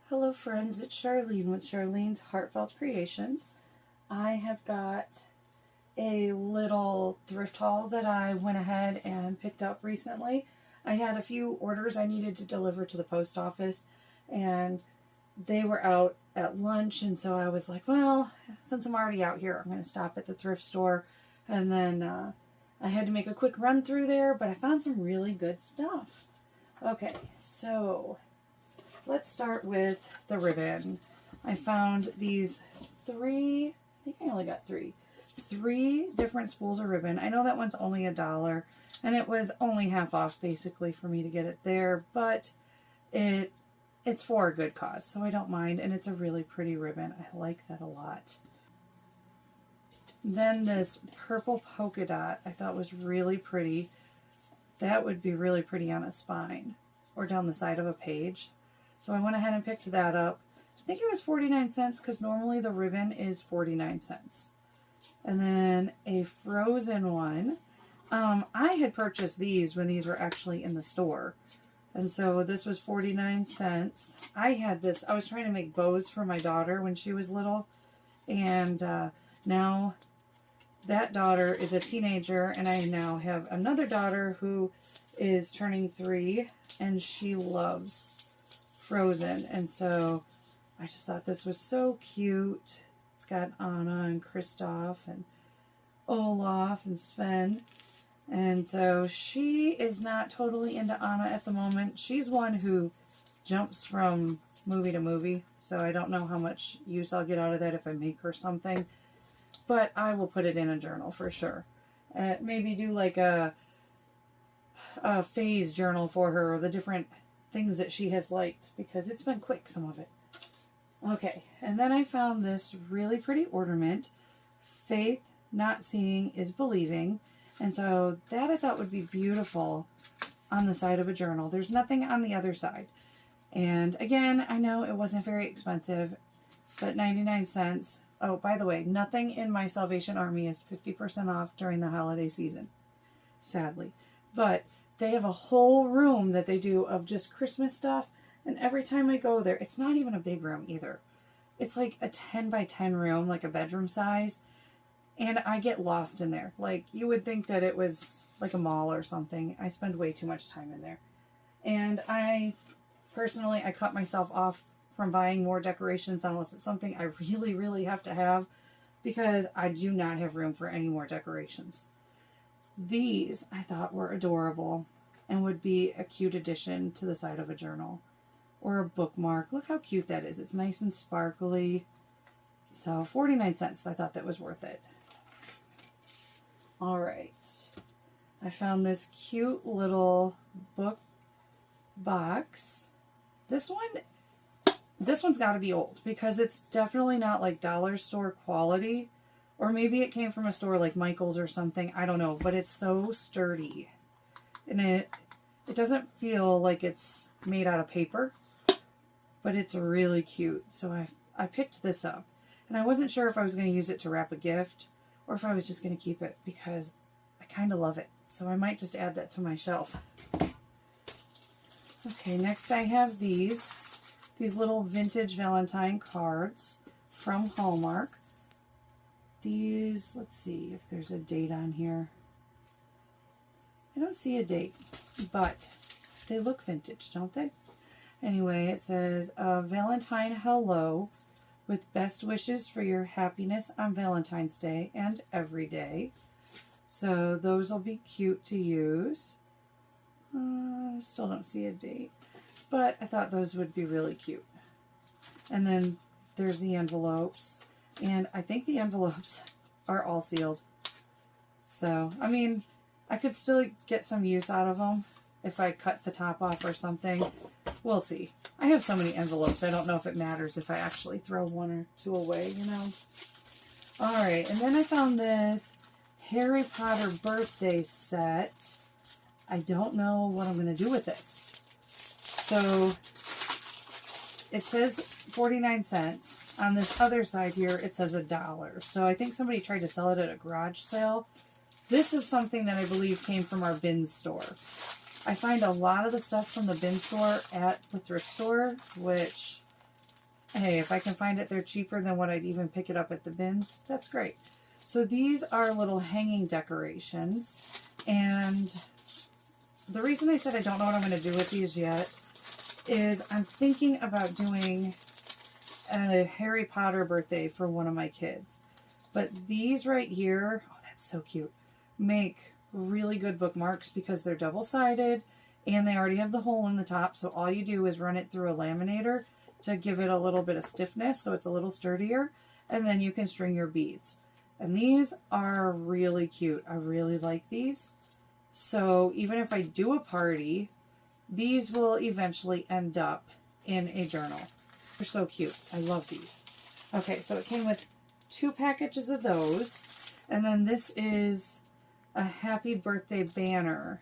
Hello friends, it's Charlene with Charlene's Heartfelt Creations. I have got a little thrift haul that I went ahead and picked up recently. I had a few orders I needed to deliver to the post office and they were out at lunch, and so I was like, well, since I'm already out here, I'm going to stop at the thrift store. And then I had to make a quick run through there, but I found some really good stuff. Okay, so let's start with the ribbon. I found these three, I think I only got three different spools of ribbon. I know that one's only $1, and it was only half off basically for me to get it there, but it's for a good cause, so I don't mind, and it's a really pretty ribbon. I like that a lot. Then this purple polka dot I thought was really pretty. That would be really pretty on a spine or down the side of a page. So I went ahead and picked that up. I think it was 49 cents because normally the ribbon is 49 cents. And then a frozen one. I had purchased these when these were actually in the store. And so this was 49 cents. I had this, I was trying to make bows for my daughter when she was little. And now that daughter is a teenager, and I now have another daughter who is turning 3, and she loves Frozen. And so I just thought this was so cute. It's got Anna and Kristoff and Olaf and Sven. And so she is not totally into Anna at the moment. She's one who jumps from movie to movie, so I don't know how much use I'll get out of that if I make her something. But I will put it in a journal for sure. Maybe do like a phase journal for her, or the different things that she has liked, because it's been quick, some of it. Okay, and then I found this really pretty ornament. Faith not seeing is believing. And so that I thought would be beautiful on the side of a journal. There's nothing on the other side. And again, I know it wasn't very expensive, but 99 cents. Oh, by the way, nothing in my Salvation Army is 50% off during the holiday season, sadly. But they have a whole room that they do of just Christmas stuff. And every time I go there, it's not even a big room either. It's like a 10 by 10 room, like a bedroom size. And I get lost in there. Like, you would think that it was like a mall or something. I spend way too much time in there. And I cut myself off from buying more decorations unless it's something I really, really have to have, because I do not have room for any more decorations. These I thought were adorable and would be a cute addition to the side of a journal or a bookmark. Look how cute that is. It's nice and sparkly. So 49 cents. I thought that was worth it. All right. I found this cute little book box. This one's got to be old, because it's definitely not like dollar store quality, or maybe it came from a store like Michael's or something. I don't know, but it's so sturdy, and it doesn't feel like it's made out of paper, but it's really cute. So I picked this up, and I wasn't sure if I was going to use it to wrap a gift or if I was just going to keep it, because I kind of love it. So I might just add that to my shelf. Okay, next I have these little vintage Valentine cards from Hallmark. These, let's see if there's a date on here. I don't see a date, but they look vintage, don't they? Anyway, it says, Valentine hello, with best wishes for your happiness on Valentine's Day and every day. So those will be cute to use. Still don't see a date, but I thought those would be really cute. And then there's the envelopes, and I think the envelopes are all sealed. So, I mean, I could still get some use out of them if I cut the top off or something. We'll see. I have so many envelopes, I don't know if it matters if I actually throw one or two away, you know. Alright, and then I found this Harry Potter birthday set. I don't know what I'm going to do with this. So, it says 49 cents. On this other side here, it says $1. So I think somebody tried to sell it at a garage sale. This is something that I believe came from our bin store. I find a lot of the stuff from the bin store at the thrift store, which hey, if I can find it, they're cheaper than what I'd even pick it up at the bins. That's great. So these are little hanging decorations. And the reason I said I don't know what I'm going to do with these yet is I'm thinking about doing a Harry Potter birthday for one of my kids. But these right here, oh, that's so cute, make really good bookmarks because they're double-sided and they already have the hole in the top. So all you do is run it through a laminator to give it a little bit of stiffness so it's a little sturdier. And then you can string your beads. And these are really cute. I really like these. So even if I do a party, these will eventually end up in a journal. They're so cute. I love these. Okay, so it came with 2 packages of those. And then this is a happy birthday banner.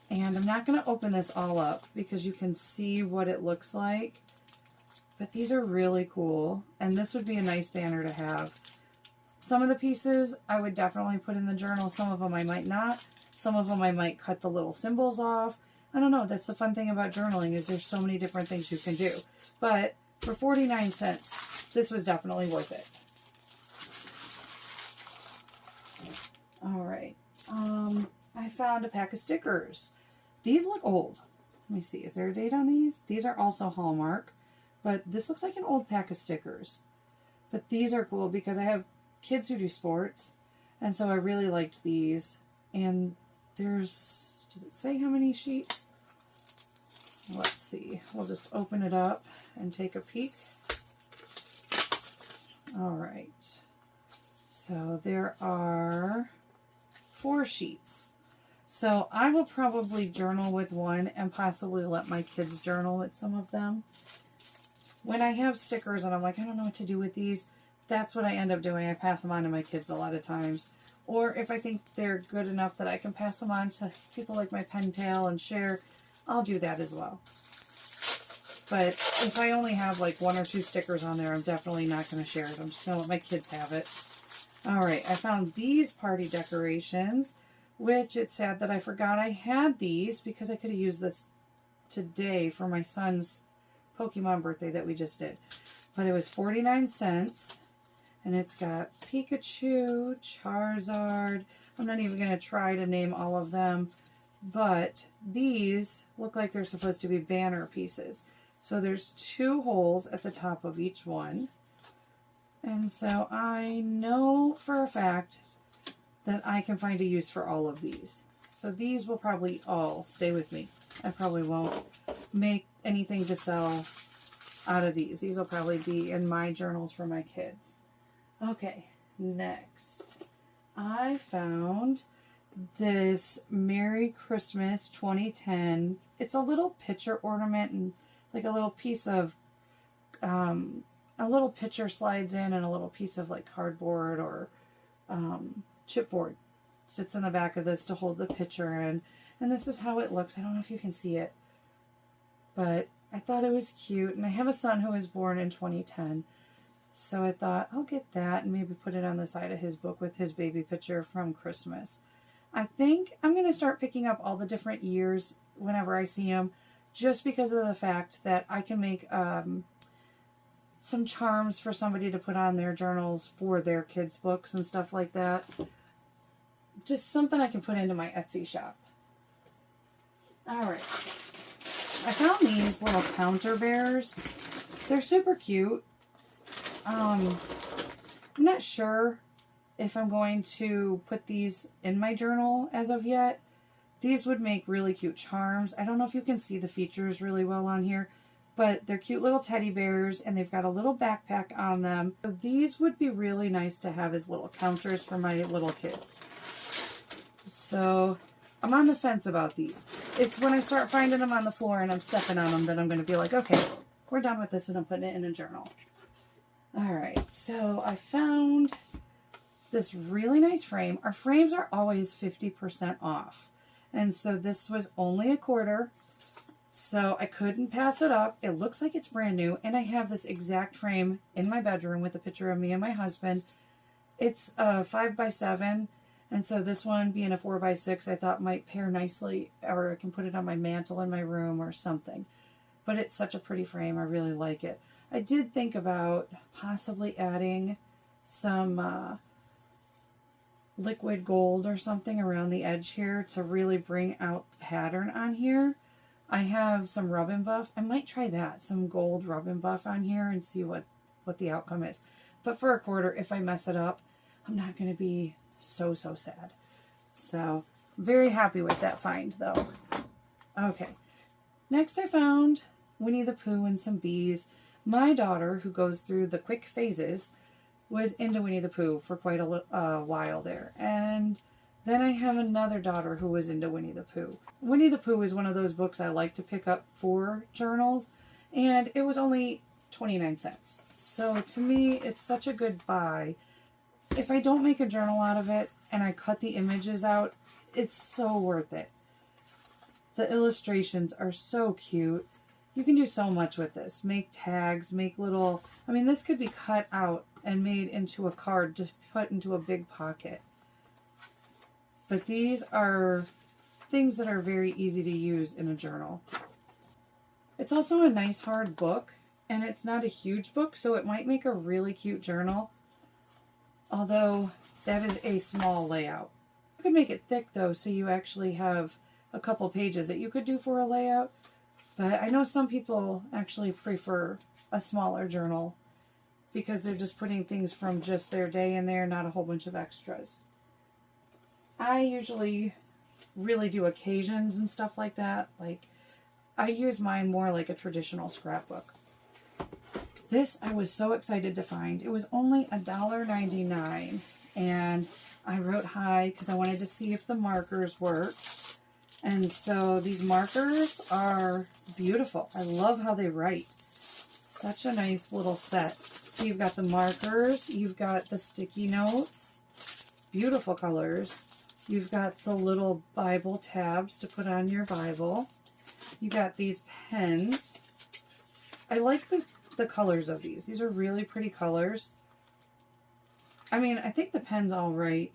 And I'm not going to open this all up because you can see what it looks like. But these are really cool. And this would be a nice banner to have. Some of the pieces I would definitely put in the journal. Some of them I might not. Some of them I might cut the little symbols off. I don't know. That's the fun thing about journaling is there's so many different things you can do. But for 49 cents, this was definitely worth it. All right. I found a pack of stickers. These look old. Let me see. Is there a date on these? These are also Hallmark. But this looks like an old pack of stickers. But these are cool because I have kids who do sports. And so I really liked these. And there's, does it say how many sheets? Let's see. We'll just open it up and take a peek. All right. So there are 4 sheets. So I will probably journal with one and possibly let my kids journal with some of them. When I have stickers and I'm like, I don't know what to do with these, that's what I end up doing. I pass them on to my kids a lot of times. Or if I think they're good enough that I can pass them on to people like my pen pal and share, I'll do that as well. But if I only have like 1 or 2 stickers on there, I'm definitely not going to share it. I'm just going to let my kids have it. All right, I found these party decorations, which it's sad that I forgot I had these because I could have used this today for my son's Pokemon birthday that we just did. But it was 49 cents. And it's got Pikachu, Charizard. I'm not even going to try to name all of them. But these look like they're supposed to be banner pieces. So there's 2 holes at the top of each one. And so I know for a fact that I can find a use for all of these. So these will probably all stay with me. I probably won't make anything to sell out of these. These will probably be in my journals for my kids. Okay, next. I found this Merry Christmas 2010. It's a little picture ornament and like a little piece of, a little picture slides in and a little piece of like cardboard or chipboard sits in the back of this to hold the picture in. And this is how it looks. I don't know if you can see it, but I thought it was cute. And I have a son who was born in 2010. So I thought, I'll get that and maybe put it on the side of his book with his baby picture from Christmas. I think I'm going to start picking up all the different years whenever I see them, just because of the fact that I can make some charms for somebody to put on their journals for their kids' books and stuff like that. Just something I can put into my Etsy shop. All right. I found these little counter bears. They're super cute. I'm not sure if I'm going to put these in my journal as of yet. These would make really cute charms. I don't know if you can see the features really well on here, but they're cute little teddy bears and they've got a little backpack on them. So these would be really nice to have as little counters for my little kids. So I'm on the fence about these. It's when I start finding them on the floor and I'm stepping on them that I'm going to be like, okay, we're done with this and I'm putting it in a journal. All right, so I found this really nice frame. Our frames are always 50% off. And so this was only a quarter, so I couldn't pass it up. It looks like it's brand new, and I have this exact frame in my bedroom with a picture of me and my husband. It's a 5x7, and so this one being a 4x6 I thought might pair nicely, or I can put it on my mantle in my room or something. but it's such a pretty frame. I really like it. I did think about possibly adding some liquid gold or something around the edge here to really bring out the pattern on here. I have some rub and buff. I might try that, some gold rub and buff on here and see what the outcome is. But for a quarter, if I mess it up, I'm not going to be so sad. So, very happy with that find though. Okay, next I found Winnie the Pooh and some bees. My daughter, who goes through the quick phases, was into Winnie the Pooh for quite a while there. And then I have another daughter who was into Winnie the Pooh. Winnie the Pooh is one of those books I like to pick up for journals, and it was only 29 cents. So to me, it's such a good buy. If I don't make a journal out of it and I cut the images out, it's so worth it. The illustrations are so cute. You can do so much with this. Make tags, make little... I mean, this could be cut out and made into a card to put into a big pocket. But these are things that are very easy to use in a journal. It's also a nice hard book, and it's not a huge book, so it might make a really cute journal. Although, that is a small layout. You could make it thick, though, so you actually have a couple pages that you could do for a layout. But I know some people actually prefer a smaller journal because they're just putting things from just their day in there, not a whole bunch of extras. I usually really do occasions and stuff like that. Like, I use mine more like a traditional scrapbook. This I was so excited to find. It was only $1.99, and I wrote hi because I wanted to see if the markers worked. And so these markers are beautiful. I love how they write. Such a nice little set. So you've got the markers, you've got the sticky notes, beautiful colors. You've got the little Bible tabs to put on your Bible. You got these pens. I like the colors of these. These are really pretty colors. I mean, I think the pen's all right.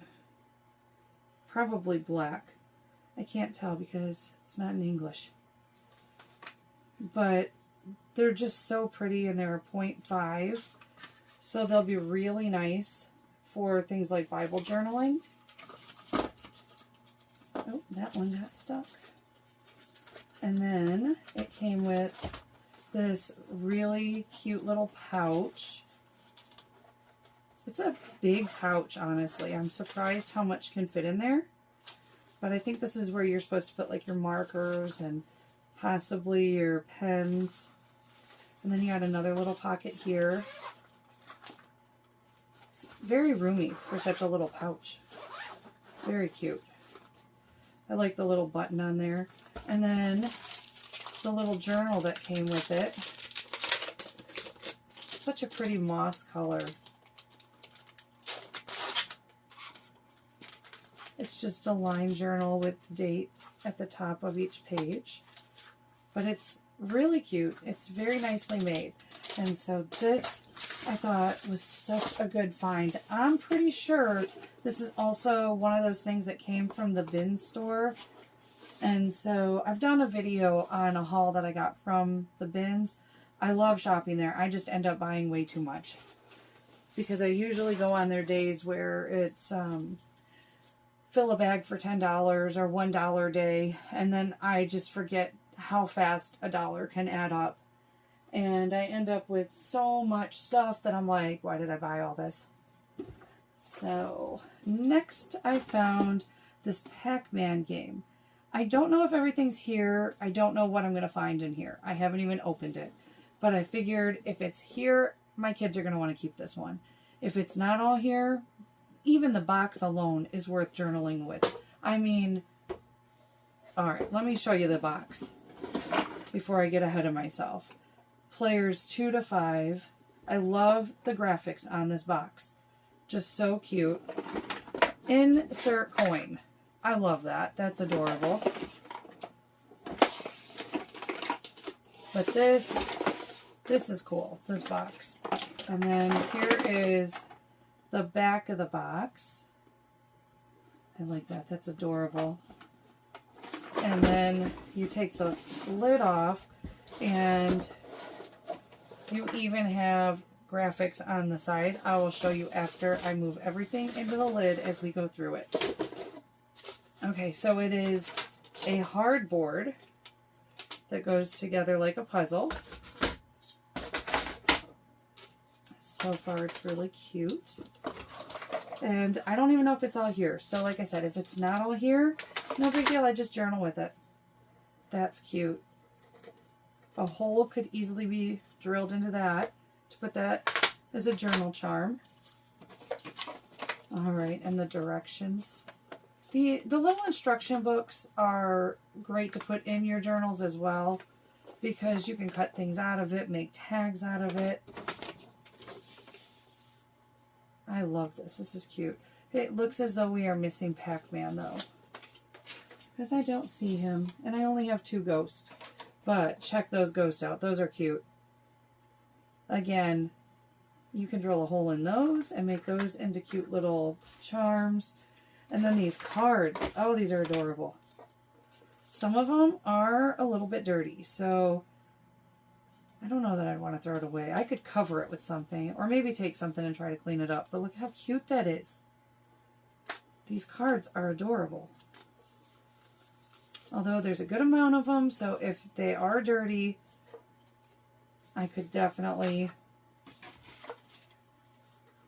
Probably black. I can't tell because it's not in English. But they're just so pretty, and they're a 0.5. So they'll be really nice for things like Bible journaling. Oh, that one got stuck. And then it came with this really cute little pouch. It's a big pouch, honestly. I'm surprised how much can fit in there. But I think this is where you're supposed to put like your markers and possibly your pens. And then you got another little pocket here. It's very roomy for such a little pouch. Very cute. I like the little button on there. And then the little journal that came with it. Such a pretty moss color. It's just a line journal with date at the top of each page. But it's really cute. It's very nicely made. And so this, I thought, was such a good find. I'm pretty sure this is also one of those things that came from the bin store. And so I've done a video on a haul that I got from the bins. I love shopping there. I just end up buying way too much. Because I usually go on their days where it's fill a bag for $10 or $1 a day. And then I just forget how fast $1 can add up. And I end up with so much stuff that I'm like, why did I buy all this? So next I found this Pac-Man game. I don't know if everything's here. I don't know what I'm going to find in here. I haven't even opened it. But I figured if it's here, my kids are going to want to keep this one. If it's not all here, even the box alone is worth journaling with. I mean, alright, let me show you the box before I get ahead of myself. Players 2 to 5. I love the graphics on this box. Just so cute. Insert coin. I love that. That's adorable. But this is cool, this box. And then here is the back of the box. I like that. That's adorable. And then you take the lid off, And you even have graphics on the side. I will show you after I move everything into the lid as we go through it. Okay, so it is a hardboard that goes together like a puzzle. So far, it's really cute. And I don't even know if it's all here. So like I said, if it's not all here, no big deal. I just journal with it. That's cute. A hole could easily be drilled into that to put that as a journal charm. All right, and the directions. The little instruction books are great to put in your journals as well, because you can cut things out of it, make tags out of it. I love this. This is cute. It looks as though we are missing Pac-Man, though, because I don't see him, and I only have 2 ghosts. But check those ghosts out. Those are cute. Again, you can drill a hole in those and make those into cute little charms. And then these cards. Oh, these are adorable. Some of them are a little bit dirty, so I don't know that I'd want to throw it away. I could cover it with something, or maybe take something and try to clean it up. But look how cute that is. These cards are adorable. Although there's a good amount of them, so if they are dirty, I could definitely...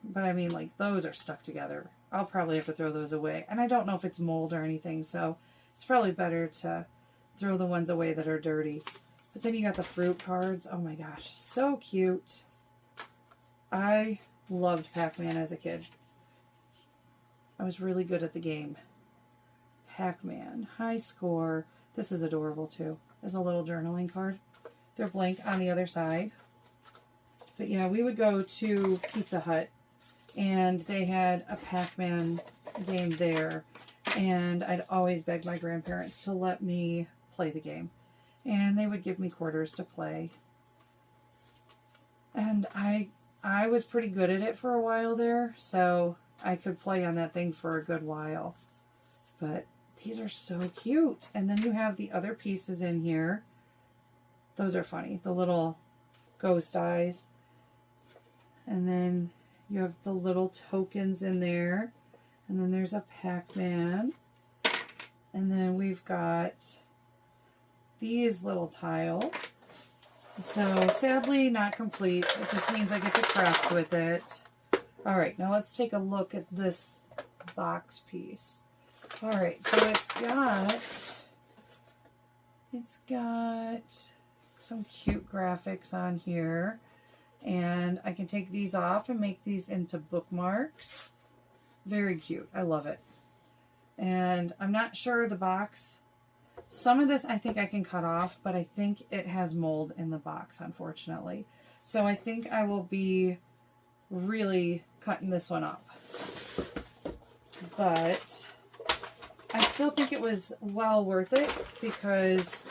But I mean, like, those are stuck together. I'll probably have to throw those away. And I don't know if it's mold or anything, so it's probably better to throw the ones away that are dirty. But then you got the fruit cards. Oh my gosh, so cute. I loved Pac-Man as a kid. I was really good at the game. Pac-Man, high score. This is adorable too. As a little journaling card. They're blank on the other side. But yeah, we would go to Pizza Hut and they had a Pac-Man game there. And I'd always beg my grandparents to let me play the game. And they would give me quarters to play. And I was pretty good at it for a while there, so I could play on that thing for a good while. But these are so cute. And then you have the other pieces in here. Those are funny. The little ghost eyes. And then you have the little tokens in there. And then there's a Pac-Man. And then we've got these little tiles. So sadly not complete. It just means I get to craft with it. All right, now let's take a look at this box piece. All right, so it's got some cute graphics on here. And I can take these off and make these into bookmarks. Very cute. I love it. And I'm not sure the box. Some of this I think I can cut off, but I think it has mold in the box, unfortunately. So I think I will be really cutting this one up. But I still think it was well worth it, because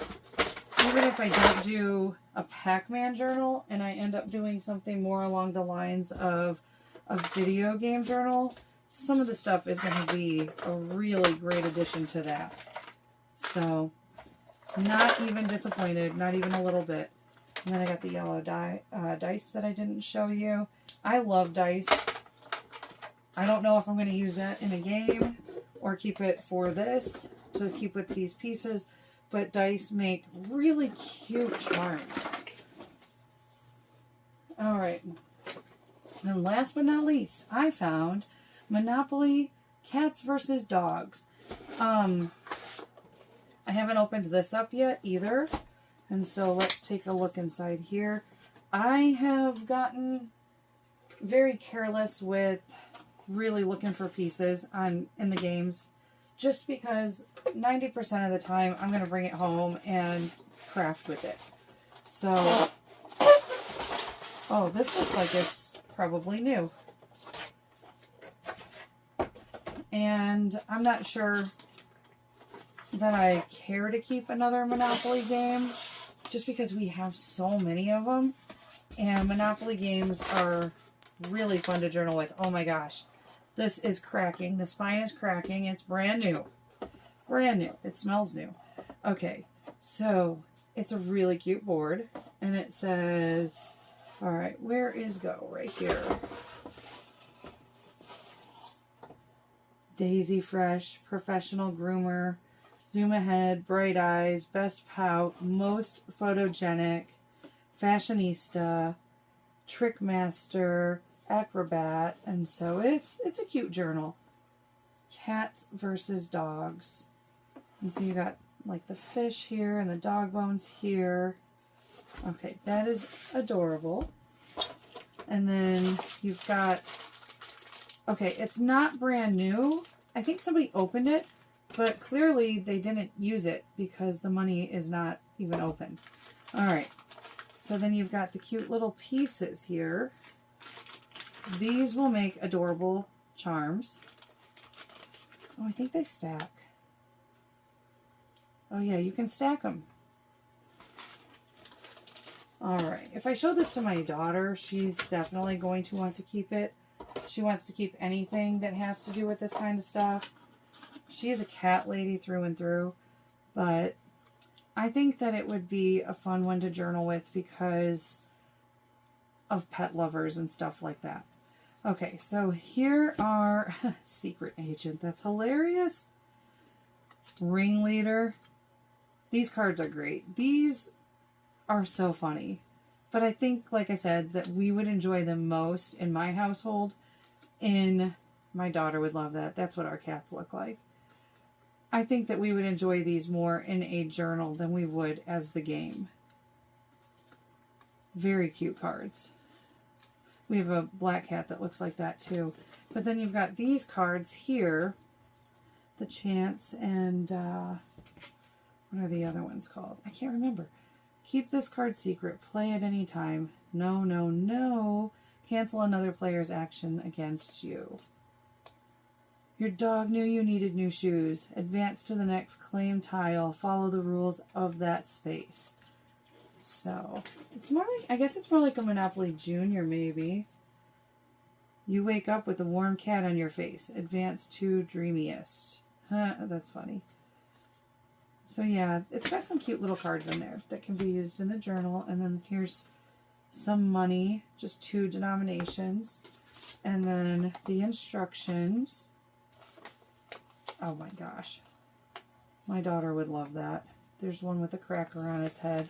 even if I don't do a Pac-Man journal and I end up doing something more along the lines of a video game journal, some of the stuff is going to be a really great addition to that. So, not even disappointed, not even a little bit. And then I got the yellow dice that I didn't show you. I love dice. I don't know if I'm going to use that in a game or keep it for this to keep with these pieces, but dice make really cute charms. All right. And last but not least, I found Monopoly Cats versus Dogs. I haven't opened this up yet either. And so let's take a look inside here. I have gotten very careless with really looking for pieces in the games, just because 90% of the time I'm going to bring it home and craft with it. So, oh, this looks like it's probably new. And I'm not sure that I care to keep another Monopoly game, just because we have so many of them. And Monopoly games are really fun to journal with. Oh my gosh. This is cracking. The spine is cracking. It's brand new. Brand new. It smells new. Okay. So it's a really cute board. And it says, all right, where is Go? Right here. Daisy Fresh, Professional Groomer, Zoom Ahead, Bright Eyes, Best Pout, Most Photogenic, Fashionista, Trick Master, Acrobat, and so it's a cute journal. Cats versus dogs. And so you got like the fish here and the dog bones here. Okay, that is adorable. And then you've got, okay, it's not brand new. I think somebody opened it, but clearly they didn't use it because the money is not even open. All right, so then you've got the cute little pieces here. These will make adorable charms. Oh, I think they stack. Oh yeah, you can stack them. All right, if I show this to my daughter, she's definitely going to want to keep it. She wants to keep anything that has to do with this kind of stuff. She is a cat lady through and through, but I think that it would be a fun one to journal with because of pet lovers and stuff like that. Okay, so here are Secret Agent. That's hilarious. Ringleader. These cards are great. These are so funny. But I think, like I said, that we would enjoy them most in my household. My daughter would love that. That's what our cats look like. I think that we would enjoy these more in a journal than we would as the game. Very cute cards. We have a black cat that looks like that too. But then you've got these cards here. The Chance and, what are the other ones called? I can't remember. Keep this card secret. Play at any time. No, no, no. Cancel another player's action against you. Your dog knew you needed new shoes. Advance to the next claim tile. Follow the rules of that space. So, it's more like, I guess it's more like a Monopoly Junior, maybe. You wake up with a warm cat on your face. Advance to Dreamiest. Huh, that's funny. So yeah, it's got some cute little cards in there that can be used in the journal. And then here's some money, just 2 denominations. And then the instructions. Oh my gosh. My daughter would love that. There's one with a cracker on its head.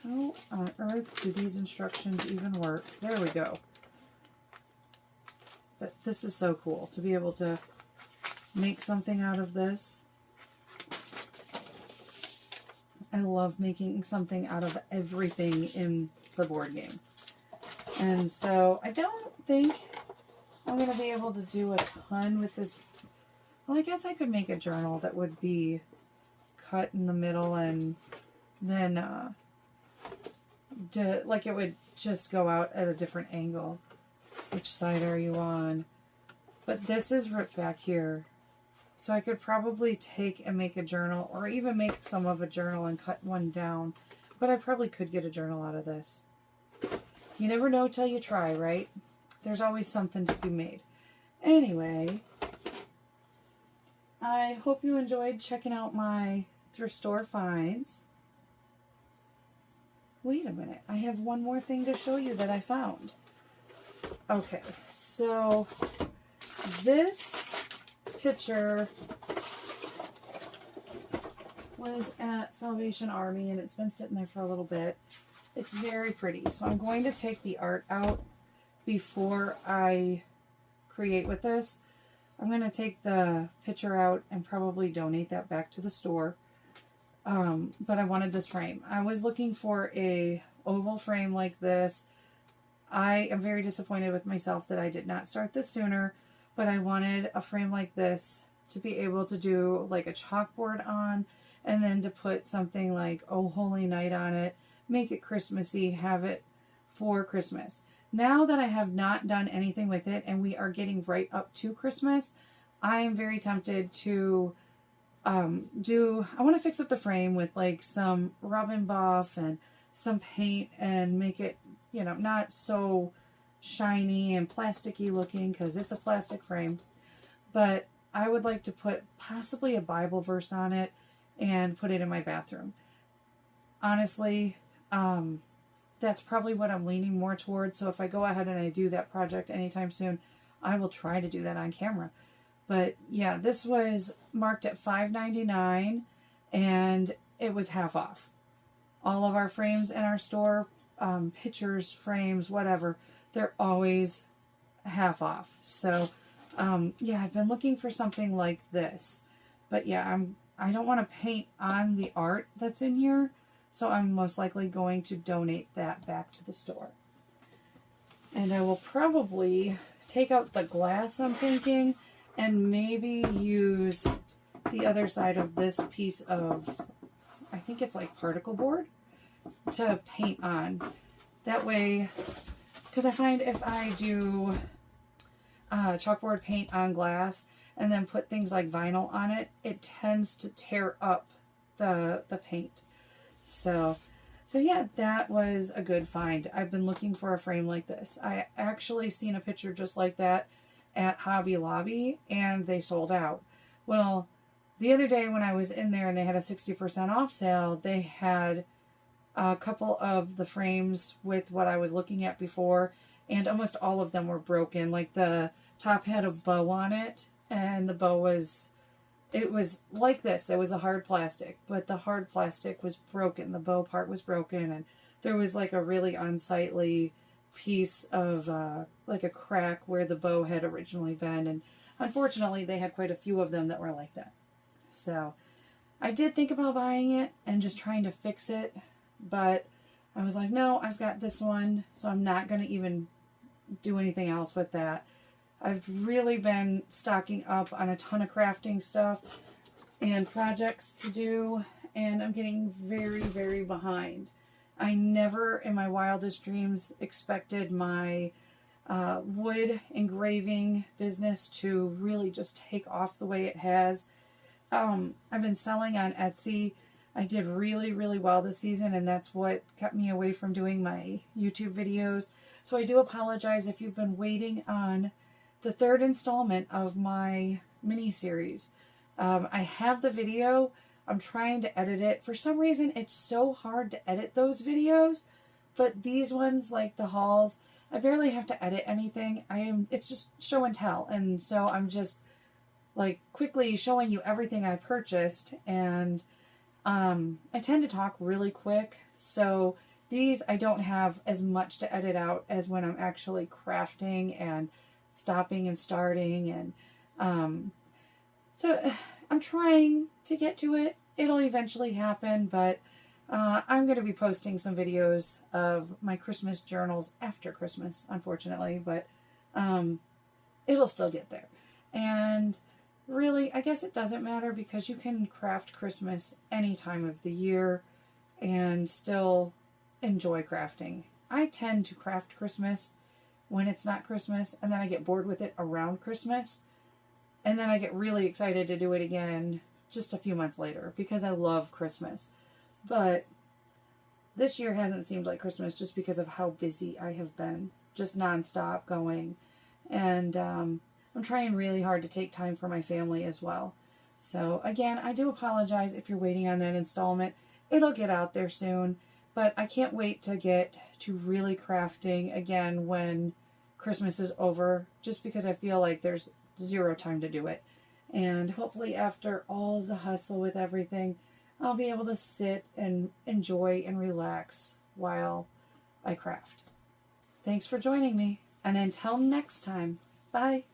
How on earth do these instructions even work? There we go. But this is so cool to be able to make something out of this. I love making something out of everything in the board game. And so I don't think I'm going to be able to do a ton with this. Well, I guess I could make a journal that would be cut in the middle and then like it would just go out at a different angle. Which side are you on? But this is ripped back here. So I could probably take and make a journal, or even make some of a journal and cut one down. But I probably could get a journal out of this. You never know till you try, right? There's always something to be made. Anyway, I hope you enjoyed checking out my thrift store finds. Wait a minute, I have one more thing to show you that I found. Okay, so this picture was at Salvation Army and it's been sitting there for a little bit. It's very pretty, so I'm going to take the art out before I create with this. I'm going to take the picture out and probably donate that back to the store. But I wanted this frame. I was looking for a oval frame like this. I am very disappointed with myself that I did not start this sooner, but I wanted a frame like this to be able to do like a chalkboard on, and then to put something like Oh Holy Night on it, make it Christmassy, have it for Christmas. Now that I have not done anything with it and we are getting right up to Christmas, I am very tempted to I want to fix up the frame with like some rub and buff and some paint and make it, you know, not so shiny and plasticky looking because it's a plastic frame. But I would like to put possibly a Bible verse on it and put it in my bathroom. honestly, that's probably what I'm leaning more towards. So if I go ahead and I do that project anytime soon, I will try to do that on camera. But yeah, this was marked at $5.99 and it was half off. All of our frames in our store, pictures, frames, whatever, they're always half off. So yeah, I've been looking for something like this. But yeah, I don't want to paint on the art that's in here, so I'm most likely going to donate that back to the store. And I will probably take out the glass, I'm thinking, and maybe use the other side of this piece of, I think it's like particle board, to paint on. That way, because I find if I do chalkboard paint on glass and then put things like vinyl on it, it tends to tear up the paint. So yeah, that was a good find. I've been looking for a frame like this. I actually seen a picture just like that at Hobby Lobby and they sold out. Well, the other day when I was in there and they had a 60% off sale, they had a couple of the frames with what I was looking at before, and almost all of them were broken. Like the top had a bow on it, and the bow was, it was like this. There was a hard plastic, but the hard plastic was broken. The bow part was broken, and there was like a really unsightly piece of like a crack where the bow had originally been, and unfortunately they had quite a few of them that were like that. So I did think about buying it and just trying to fix it, but I was like, no, I've got this one, so I'm not going to even do anything else with that. I've really been stocking up on a ton of crafting stuff and projects to do, and I'm getting very, very behind. I never in my wildest dreams expected my wood engraving business to really just take off the way it has. I've been selling on Etsy. I did really, really well this season, and that's what kept me away from doing my YouTube videos. So I do apologize if you've been waiting on the third installment of my mini-series. I have the video. I'm trying to edit it. For some reason, it's so hard to edit those videos, but these ones, like the hauls, I barely have to edit anything. It's just show and tell, and so I'm just like quickly showing you everything I purchased, and I tend to talk really quick, so these I don't have as much to edit out as when I'm actually crafting and stopping and starting, and so I'm trying to get to it. It'll eventually happen, but I'm going to be posting some videos of my Christmas journals after Christmas, unfortunately, but it'll still get there. And really, I guess it doesn't matter because you can craft Christmas any time of the year and still enjoy crafting. I tend to craft Christmas when it's not Christmas, and then I get bored with it around Christmas, and then I get really excited to do it again just a few months later because I love Christmas. But this year hasn't seemed like Christmas just because of how busy I have been, just nonstop going, and I'm trying really hard to take time for my family as well. So again, I do apologize if you're waiting on that installment. It'll get out there soon, but I can't wait to get to really crafting again when Christmas is over, just because I feel like there's zero time to do it. And hopefully after all the hustle with everything, I'll be able to sit and enjoy and relax while I craft. Thanks for joining me, and until next time, bye.